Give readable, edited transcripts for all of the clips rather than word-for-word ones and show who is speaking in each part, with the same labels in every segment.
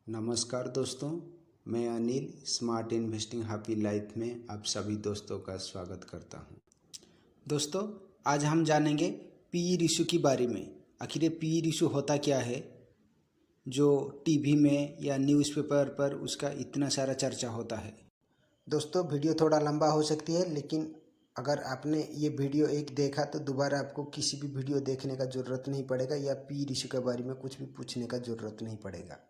Speaker 1: नमस्कार दोस्तों, मैं Anil smart investing happy life में आप सभी दोस्तों का स्वागत करता हूं। दोस्तों, आज हम जानेंगे पी रेशियो की बारे में। आखिर ये पी रेशियो होता क्या है जो टीवी में या न्यूज़पेपर पर उसका इतना सारा चर्चा होता है।
Speaker 2: दोस्तों, वीडियो थोड़ा लंबा हो सकती है, लेकिन अगर आपने ये वीडियो एक देखा तो दोबारा आपको किसी भी वीडियो देखने का ज़रूरत नहीं पड़ेगा या पी रेशियो के बारे में कुछ भी पूछने का ज़रूरत नहीं पड़ेगा।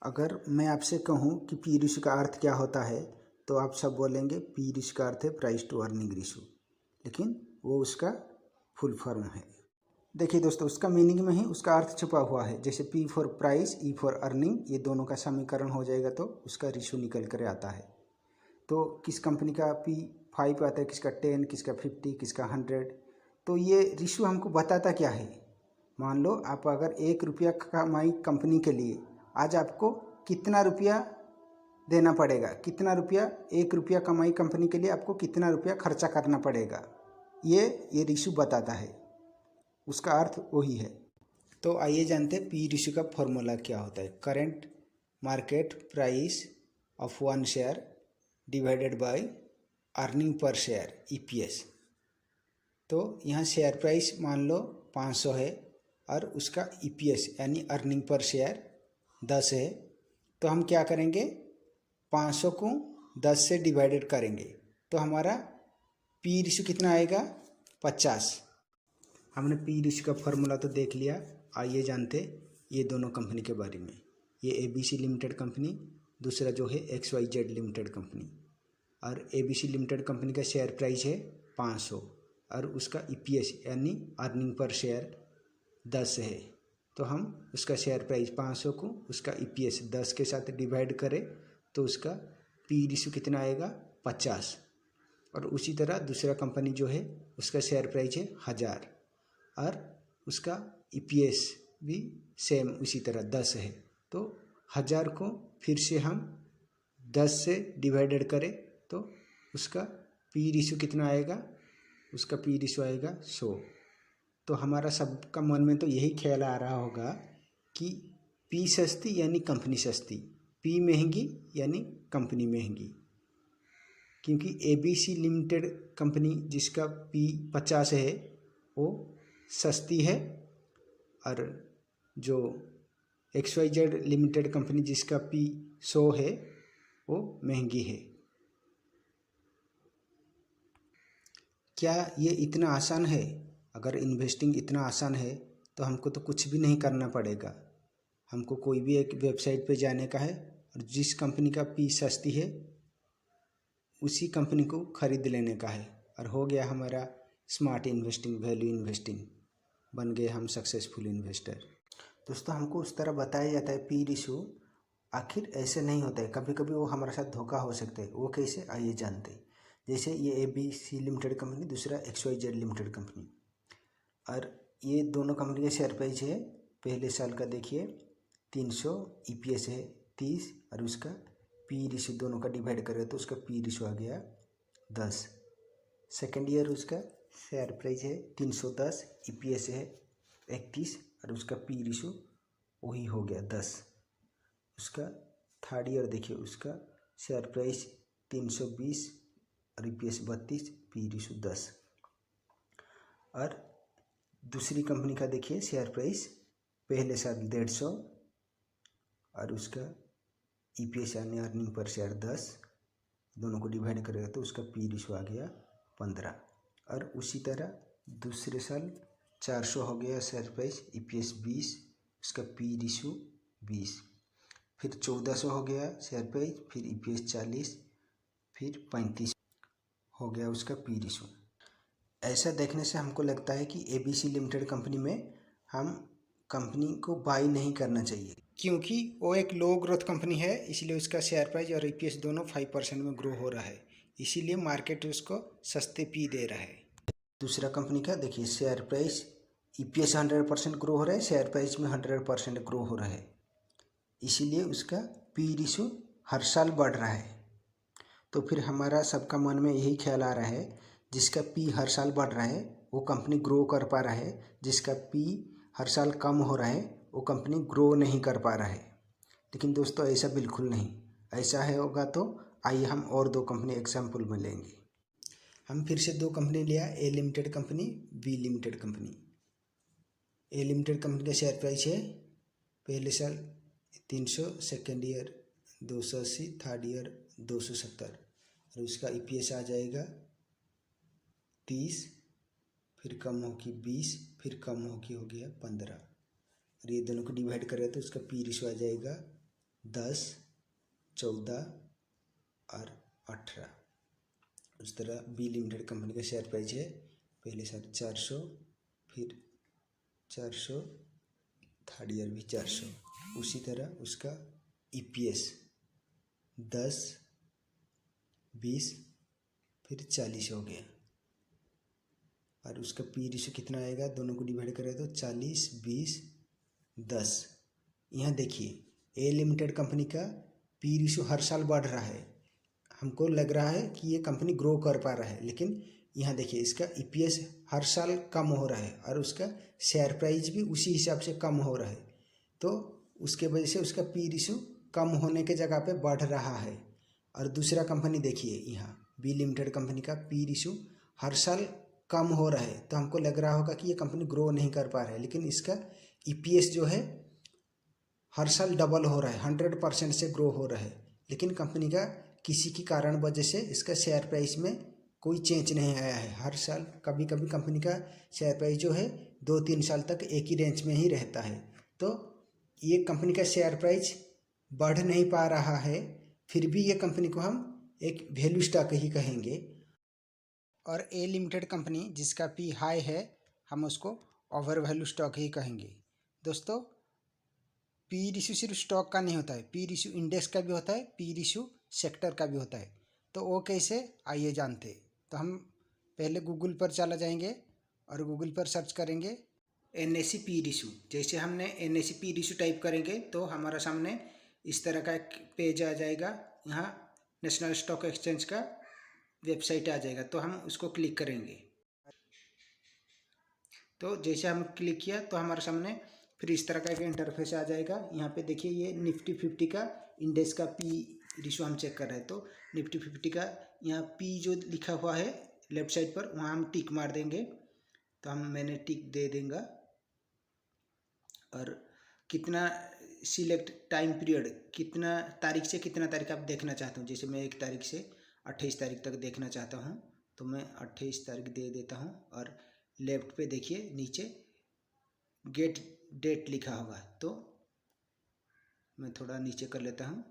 Speaker 2: अगर मैं आपसे कहूँ कि पी रेशियो का अर्थ क्या होता है तो आप सब बोलेंगे पी रेशियो का अर्थ है प्राइस टू अर्निंग रेशियो, लेकिन वो उसका फुल फॉर्म है। देखिए दोस्तों, उसका मीनिंग में ही उसका अर्थ छुपा हुआ है। जैसे P for price, E for earning, ये दोनों का समीकरण हो जाएगा तो उसका रेशियो निकल कर आता है। तो किस कंपनी का P5 आता है, किसका 10, किसका 50, किसका 100। तो ये रेशियो हमको बताता क्या है। मान लो आप अगर 1 रुपया कमाई कंपनी के लिए, आज आपको कितना रुपया देना पड़ेगा, कितना रुपया 1 रुपया कमाई कंपनी के लिए आपको कितना रुपया खर्चा करना पड़ेगा, ये रेशियो बताता है। उसका अर्थ वही है। तो आइए जानते हैं पी रेशियो का फॉर्मूला क्या होता है। Current market price of one share divided by earning per share EPS। तो यहाँ शेयर प्राइस मान लो 500 है और उसका EPS यानी अर्निंग पर शेयर 10 है। तो हम क्या करेंगे, 500 को 10 से डिवाइडेड करेंगे तो हमारा पी रेशियो कितना आएगा, 50। हमने पी रेशियो का फॉर्मूला तो देख लिया। आइए जानते ये दोनों कंपनी के बारे में। ये ABC लिमिटेड कंपनी, दूसरा जो है XYZ लिमिटेड कंपनी। और ABC लिमिटेड कंपनी का शेयर प्राइस है 500 और उसका EPS यानी अर्निंग पर शेयर 10 है। तो हम उसका शेयर प्राइस 500 को उसका EPS 10 के साथ डिवाइड करें तो उसका पी रेशियो कितना आएगा, 50। और उसी तरह दूसरा कंपनी जो है उसका शेयर प्राइस है 1000 और उसका EPS भी सेम उसी तरह 10 है। तो 1000 को फिर से हम 10 से डिवाइडेड करें तो उसका पी रेशियो कितना आएगा, उसका पी रेशियो आएगा 100। तो हमारा सबका मन में तो यही ख्याल आ रहा होगा कि पी सस्ती यानी कंपनी सस्ती, पी महंगी यानी कंपनी महंगी। क्योंकि ABC लिमिटेड कंपनी जिसका पी 50 है वो सस्ती है और जो XYZ लिमिटेड कंपनी जिसका पी 100 है वो महंगी है। क्या ये इतना आसान है? अगर इन्वेस्टिंग इतना आसान है तो हमको तो कुछ भी नहीं करना पड़ेगा। हमको कोई भी एक वेबसाइट पे जाने का है और जिस कंपनी का पी सस्ती है उसी कंपनी को ख़रीद लेने का है और हो गया हमारा स्मार्ट इन्वेस्टिंग, वैल्यू इन्वेस्टिंग, बन गए हम सक्सेसफुल इन्वेस्टर। दोस्तों, हमको उस तरह बताया जाता है पी रेशियो, आखिर ऐसे नहीं होता है। कभी कभी वो हमारे साथ धोखा हो सकता है। वो कैसे, आइए जानते हैं। जैसे ये ABC लिमिटेड कंपनी, दूसरा XYZ लिमिटेड कंपनी, और ये दोनों कंपनी का शेयर प्राइस है पहले साल का देखिए 300, EPS है 30 और उसका पी रेशियो दोनों का डिवाइड करें तो उसका पी रेशियो आ गया 10। सेकेंड ईयर उसका शेयर प्राइस है 310, EPS है 31 और उसका पी रेशियो वही हो गया 10। उसका थर्ड ईयर देखिए, उसका शेयर प्राइस 320 और EPS 32, पी रेशियो 10। और दूसरी कंपनी का देखिए शेयर प्राइस पहले साल 150 और उसका EPS यानी अर्निंग पर शेयर 10, दोनों को डिवाइड करेगा तो उसका पी रेशियो आ गया 15। और उसी तरह दूसरे साल 400 हो गया शेयर प्राइस, EPS 20, उसका पी रेशियो 20। फिर 1400 हो गया शेयर प्राइस, फिर EPS 40, फिर 35 हो गया उसका पी रेशियो। ऐसा देखने से हमको लगता है कि ABC लिमिटेड कंपनी में हम कंपनी को बाई नहीं करना चाहिए, क्योंकि वो एक लो ग्रोथ कंपनी है, इसलिए उसका शेयर प्राइस और EPS दोनों 5% में ग्रो हो रहा है, इसीलिए मार्केट उसको सस्ते पी दे रहा है। दूसरा कंपनी का देखिए शेयर प्राइस, EPS 100% ग्रो हो रहा है, शेयर प्राइस में 100% ग्रो हो रहा है, इसीलिए उसका पी रेशियो हर साल बढ़ रहा है। तो फिर हमारा सबका मन में यही ख्याल आ रहा है, जिसका पी हर साल बढ़ रहा है वो कंपनी ग्रो कर पा रहा है, जिसका पी हर साल कम हो रहा है वो कंपनी ग्रो नहीं कर पा रहा है। लेकिन दोस्तों ऐसा बिल्कुल नहीं, ऐसा है होगा तो आइए हम और दो कंपनी एग्जाम्पल में लेंगे। हम फिर से दो कंपनी लिया, A limited company, B limited company. A limited company का शेयर प्राइस है पहले साल 300, सेकेंड ईयर 280, थर्ड ईयर 270 और उसका ईपीएस आ जाएगा 30, फिर कम होगी 20, फिर कम होगी हो गया 15 और ये दोनों को डिवाइड करें तो उसका पी रेशियो आ जाएगा 10, 14 और 18। उस तरह बी लिमिटेड कंपनी का शेयर प्राइस है पहले साल 400, फिर 400, थर्ड ईयर भी 400। उसी तरह उसका ईपीएस 10, 20, फिर 40 हो गया और उसका पी रेशियो कितना आएगा, दोनों को डिवाइड करें तो 40, 20, 10। यहाँ देखिए ए लिमिटेड कंपनी का पी रेशियो हर साल बढ़ रहा है, हमको लग रहा है कि ये कंपनी ग्रो कर पा रहा है, लेकिन यहाँ देखिए इसका ईपीएस हर साल कम हो रहा है और उसका शेयर प्राइस भी उसी हिसाब से कम हो रहा है, तो उसके वजह से उसका पी रेशियो कम होने के जगह पे बढ़ रहा है। और दूसरा कंपनी देखिए यहाँ बी लिमिटेड कंपनी का पी रेशियो हर साल कम हो रहा है, तो हमको लग रहा होगा कि ये कंपनी ग्रो नहीं कर पा रहा है, लेकिन इसका ईपीएस जो है हर साल डबल हो रहा है, 100% से ग्रो हो रहा है, लेकिन कंपनी का किसी की कारण वजह से इसका शेयर प्राइस में कोई चेंज नहीं आया है। हर साल कभी कभी कंपनी का शेयर प्राइस जो है 2-3 साल तक एक ही रेंज में ही रहता है, तो ये कंपनी का शेयर प्राइस बढ़ नहीं पा रहा है, फिर भी ये कंपनी को हम एक वैल्यू स्टॉक ही कहेंगे। और ए लिमिटेड कंपनी जिसका पी हाई है हम उसको ओवर वैल्यू स्टॉक ही कहेंगे। दोस्तों पी रेशियो सिर्फ स्टॉक का नहीं होता है, पी रेशियो इंडेक्स का भी होता है, पी रेशियो सेक्टर का भी होता है, तो वो कैसे आइए जानते। तो हम पहले गूगल पर चला जाएंगे और गूगल पर सर्च करेंगे एनएसई पी रेशियो। जैसे हमने एनएसई पी रेशियो टाइप करेंगे तो हमारा सामने इस तरह का एक पेज आ जाएगा, यहाँ नेशनल स्टॉक एक्सचेंज का वेबसाइट आ जाएगा, तो हम उसको क्लिक करेंगे। तो जैसे हम क्लिक किया तो हमारे सामने फिर इस तरह का एक इंटरफेस आ जाएगा। यहाँ पे देखिए ये निफ्टी 50 का इंडेक्स का पी रेशियो हम चेक कर रहे हैं, तो निफ्टी 50 का यहाँ पी जो लिखा हुआ है लेफ्ट साइड पर वहाँ हम टिक मार देंगे, तो मैंने टिक दे देंगे। और कितना सिलेक्ट टाइम पीरियड, कितना तारीख से कितना तारीख आप देखना चाहते हो, जैसे मैं 1 तारीख से 28 तारीख तक देखना चाहता हूँ, तो मैं 28 तारीख दे देता हूँ। और लेफ्ट पे देखिए नीचे गेट डेट लिखा होगा, तो मैं थोड़ा नीचे कर लेता हूँ।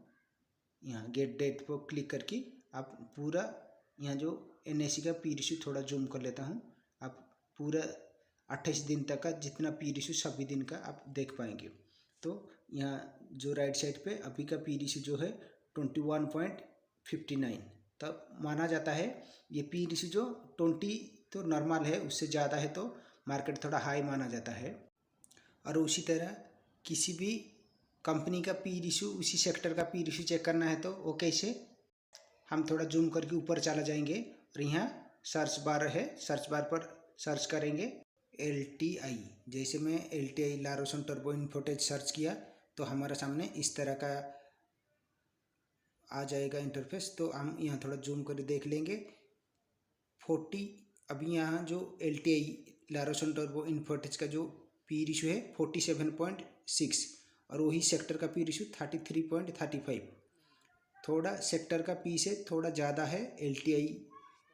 Speaker 2: यहाँ गेट डेट पर क्लिक करके आप पूरा यहाँ जो एनएसई का पी रेशियो थोड़ा जूम कर लेता हूँ, आप पूरा 28 दिन तक का जितना पी रेशियो सभी दिन का आप देख पाएंगे। तो यहाँ जो राइट साइड पे अभी का पी रेशियो जो है 21.59, तब माना जाता है ये पी रेशियो जो 20 तो नॉर्मल है, उससे ज़्यादा है तो मार्केट थोड़ा हाई माना जाता है। और उसी तरह किसी भी कंपनी का पी रेशियो, उसी सेक्टर का पी रेशियो चेक करना है तो वो कैसे, हम थोड़ा जूम करके ऊपर चला जाएंगे और यहाँ सर्च बार है, सर्च बार पर सर्च करेंगे LTI। जैसे मैं LTI लारोसन टर्बो इन्फोटेज सर्च किया तो हमारे सामने इस तरह का आ जाएगा इंटरफेस। तो हम यहाँ थोड़ा जूम कर देख लेंगे 40, अभी यहाँ जो LTI लारोसन टर्बो इन्फोटेज का जो पी रेशियो है 47.6 और वही सेक्टर का पी रेशियो 33.35, थोड़ा सेक्टर का पी से थोड़ा ज़्यादा है, LTI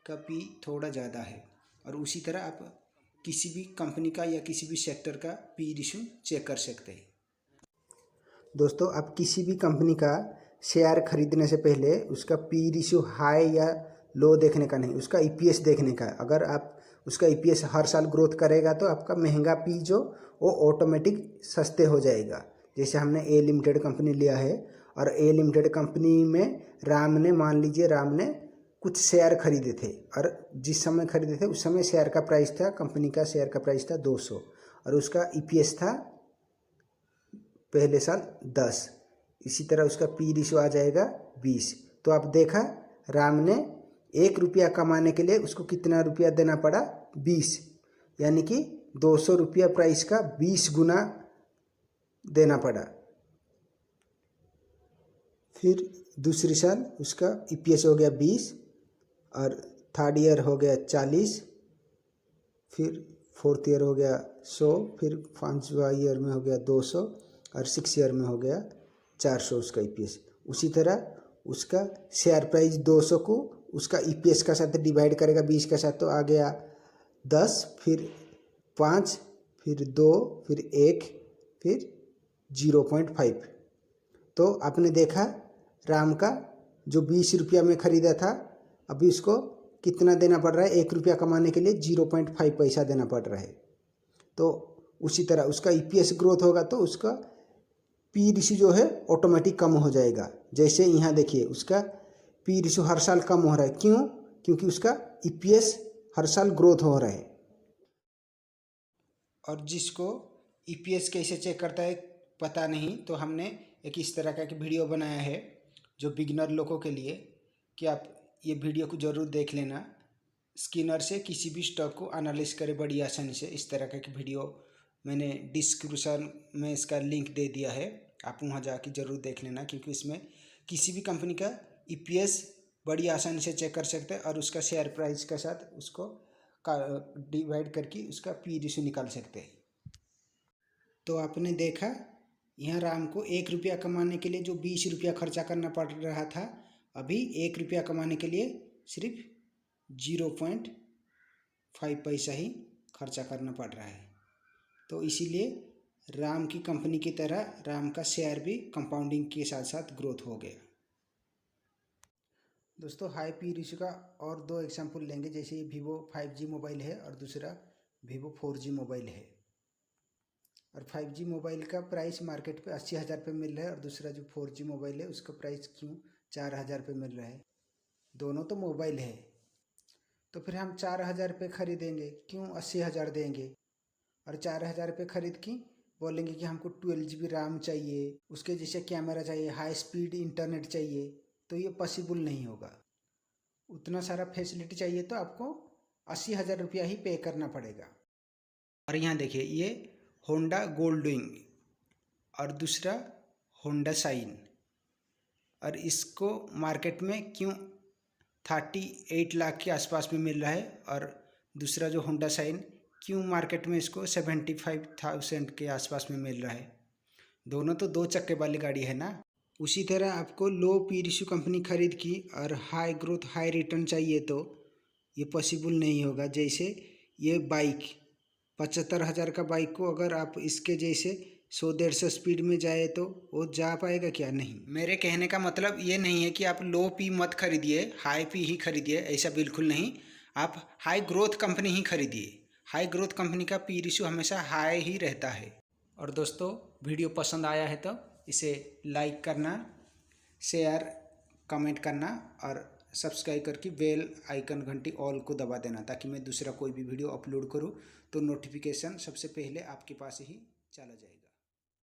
Speaker 2: का पी थोड़ा ज़्यादा है। और उसी तरह आप किसी भी कंपनी का या किसी भी सेक्टर का पी रेशियो चेक कर सकते हैं। दोस्तों आप किसी भी कंपनी का शेयर खरीदने से पहले उसका पी रेशियो हाई या लो देखने का नहीं, उसका ईपीएस देखने का। अगर आप उसका ईपीएस हर साल ग्रोथ करेगा तो आपका महंगा पी जो वो ऑटोमेटिक सस्ते हो जाएगा। जैसे हमने ए लिमिटेड कंपनी लिया है और ए लिमिटेड कंपनी में राम ने, मान लीजिए राम ने कुछ शेयर खरीदे थे और जिस समय खरीदे थे उस समय शेयर का प्राइस था, कंपनी का शेयर का प्राइस था 200 और उसका ईपीएस था पहले साल 10। इसी तरह उसका पी रेशियो आ जाएगा 20। तो आप देखा राम ने 1 रुपया कमाने के लिए उसको कितना रुपया देना पड़ा, 20, यानी कि 200 रुपया प्राइस का 20 गुना देना पड़ा। फिर दूसरी साल उसका EPS हो गया 20 और थर्ड ईयर हो गया 40, फिर फोर्थ ईयर हो गया 100, फिर 5वां ईयर में हो गया 200 और 6 ईयर में हो गया 400 उसका EPS। उसी तरह उसका शेयर प्राइस 200 को उसका EPS का साथ डिवाइड करेगा 20 का साथ, तो आ गया 10, फिर 5, फिर 2, फिर 1, फिर 0.5। तो आपने देखा राम का जो 20 रुपया में ख़रीदा था, अभी उसको कितना देना पड़ रहा है? 1 रुपया कमाने के लिए 0.5 पैसा देना पड़ रहा है। तो उसी तरह उसका EPS ग्रोथ होगा तो उसका पी रेशियो जो है ऑटोमेटिक कम हो जाएगा। जैसे यहाँ देखिए उसका पी रेशियो हर साल कम हो रहा है, क्यों? क्योंकि उसका EPS हर साल ग्रोथ हो रहा है। और जिसको EPS कैसे चेक करता है पता नहीं, तो हमने एक इस तरह का एक वीडियो बनाया है जो बिगिनर लोगों के लिए, कि आप ये वीडियो को ज़रूर देख लेना। स्किनर से किसी भी स्टॉक को एनालिसिस करे बड़ी आसानी से। इस तरह का एक वीडियो मैंने डिस्क्रिप्शन में इसका लिंक दे दिया है, आप वहाँ जाके ज़रूर देख लेना, क्योंकि इसमें किसी भी कंपनी का EPS बड़ी आसानी से चेक कर सकते हैं और उसका शेयर प्राइस के साथ उसको डिवाइड करके उसका पी रेशियो निकाल सकते हैं। तो आपने देखा यहाँ राम को 1 रुपया कमाने के लिए जो 20 रुपया खर्चा करना पड़ रहा था, अभी 1 रुपया कमाने के लिए सिर्फ 0.5 पैसा ही खर्चा करना पड़ रहा है। तो इसीलिए राम की कंपनी की तरह राम का शेयर भी कंपाउंडिंग के साथ साथ ग्रोथ हो गया। दोस्तों हाई पी रेशियो का और 2 एग्जाम्पल लेंगे। जैसे ये Vivo 5G मोबाइल है और दूसरा Vivo 4G मोबाइल है। और 5G मोबाइल का प्राइस मार्केट पे 80,000 पे मिल रहा है और दूसरा जो 4G मोबाइल है उसका प्राइस क्यों 4,000 पे मिल रहा है? दोनों तो मोबाइल है, तो फिर हम 4,000 पे खरीदेंगे, क्यों 80,000 देंगे? और 4,000 पे खरीद के बोलेंगे कि हमको 12 GB RAM चाहिए, उसके जैसे कैमरा चाहिए, हाई स्पीड इंटरनेट चाहिए, तो ये पॉसिबल नहीं होगा। उतना सारा फैसिलिटी चाहिए तो आपको 80,000 रुपया ही पे करना पड़ेगा। और यहाँ देखिए ये होंडा गोल्डविंग और दूसरा होंडा शाइन, और इसको मार्केट में क्यों 38 लाख के आसपास में मिल रहा है, और दूसरा जो होंडा शाइन क्यों मार्केट में इसको 75,000 के आसपास में मिल रहा है? दोनों तो 2 चक्के वाली गाड़ी है ना। उसी तरह आपको लो पी रेशियो कंपनी खरीद की और हाई ग्रोथ हाई रिटर्न चाहिए तो ये पॉसिबल नहीं होगा। जैसे ये बाइक 75,000 का बाइक को अगर आप इसके जैसे 100-150 स्पीड में जाए तो वो जा पाएगा क्या? नहीं। मेरे कहने का मतलब ये नहीं है कि आप लो पी मत खरीदिए, हाई पी ही खरीदिए, ऐसा बिल्कुल नहीं। आप हाई ग्रोथ कंपनी ही खरीदिए। हाई ग्रोथ कंपनी का पी रेशियो हमेशा हाई ही रहता है। और दोस्तों वीडियो पसंद आया है तो इसे लाइक करना, शेयर, कमेंट करना और सब्सक्राइब करके बेल आइकन घंटी ऑल को दबा देना, ताकि मैं दूसरा कोई भी वीडियो अपलोड करूं तो नोटिफिकेशन सबसे पहले आपके पास ही चला जाए।